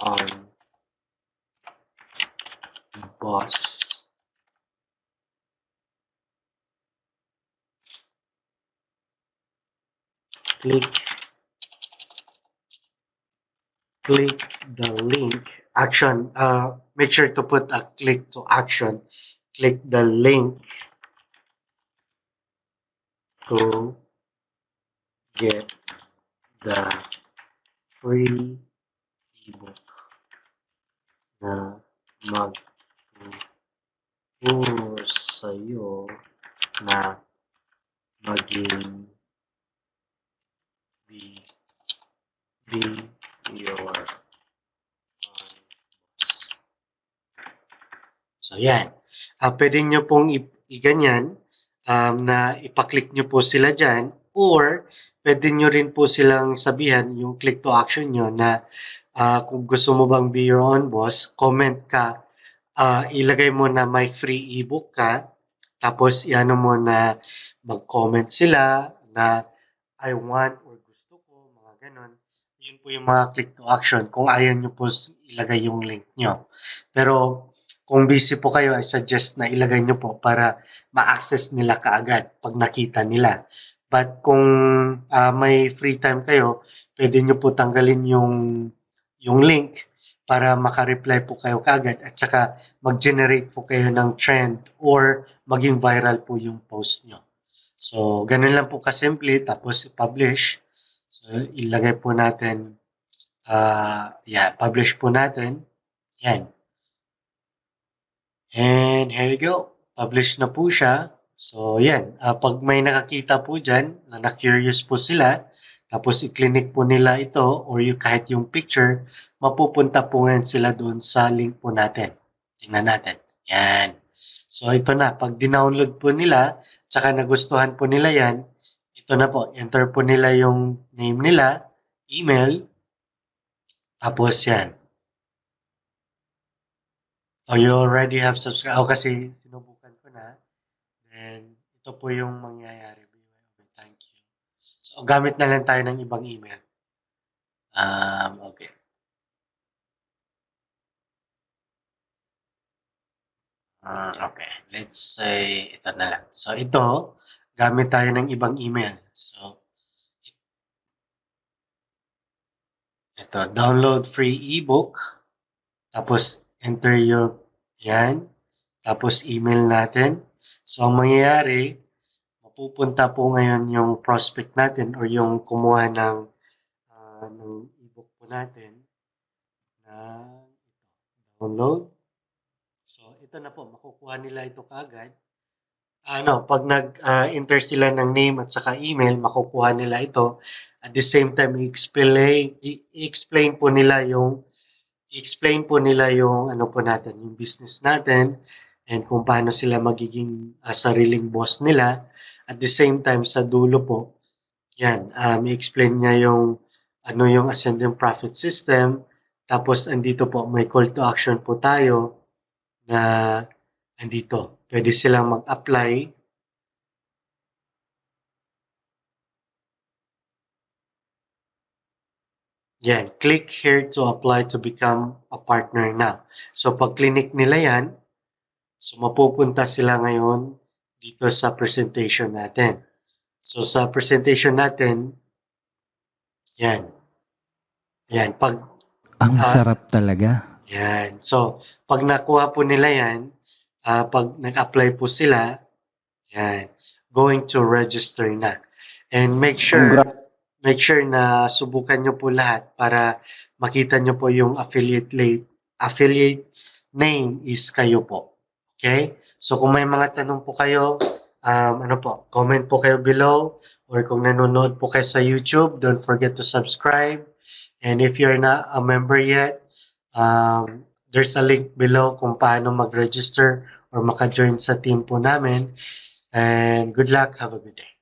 on boss. Click the link. Action. Make sure to put a click to action. Click the link to get the free ebook na magtuturo sa'yo na maging be your own boss. So, yan. Pwede nyo pong i-ganyan na ipaklik nyo po sila dyan, or pwede nyo rin po silang sabihan yung click to action nyo na kung gusto mo bang be your own boss, comment ka, ilagay mo na may free ebook ka, tapos iano mo na mag-comment sila na I want or gusto ko, mga ganon. Yun po yung mga click to action kung ayaw nyo po ilagay yung link nyo. Pero kung busy po kayo, I suggest na ilagay nyo po para ma-access nila kaagad pag nakita nila. But kung may free time kayo, pwede nyo po tanggalin yung link para makareply po kayo kaagad at saka mag-generate po kayo ng trend or maging viral po yung post nyo. So, ganun lang po kasimple, tapos i-publish. So, ilagay po natin, publish po natin. Yan. And here you go. Publish na po siya. So, yan. Pag may nakakita po dyan, na na-curious po sila, tapos i-click po nila ito or kahit yung picture, mapupunta po ngayon sila doon sa link po natin. Tingnan natin. Yan. So, ito na. Pag dinownload po nila, tsaka nagustuhan po nila yan, ito na po. Enter po nila yung name nila, email, tapos yan. Oh, you already have subscribed. Kasi sinubukan ko na. And ito po yung mangyayari. Thank you. So, gamit na lang tayo ng ibang email. Okay. Okay. Let's say, ito na lang. So, ito, gamit tayo ng ibang email. So, ito, download free ebook. Tapos, enter your, yan. Tapos, email natin. So, ang mangyayari, mapupunta po ngayon yung prospect natin or yung kumuha ng ebook po natin na download. So, ito na po, makukuha nila ito kaagad. Pag nag-enter sila ng name at saka email, makukuha nila ito. At the same time, i-explain po nila yung ano po natin, yung business natin and kung paano sila magiging sariling boss nila. At the same time, sa dulo po, yan, i-explain niya yung ano yung Ascending Profit System. Tapos, andito po, may call to action po tayo na andito. Pwede silang mag-apply. Yan, click here to apply to become a partner now. So, pag clinic nila yan, so mapupunta sila ngayon dito sa presentation natin. So, sa presentation natin, yan. Yan, pag... Ang sarap talaga. Yan. So, pag nakuha po nila yan, pag nag-apply po sila, yan, going to register na. And make sure na subukan nyo po lahat para makita nyo po yung affiliate name is kayo po. Okay? So, kung may mga tanong po kayo, comment po kayo below, or kung nanonood po kayo sa YouTube, don't forget to subscribe. And if you're not a member yet, there's a link below kung paano mag-register or maka-join sa team po namin. And good luck. Have a good day.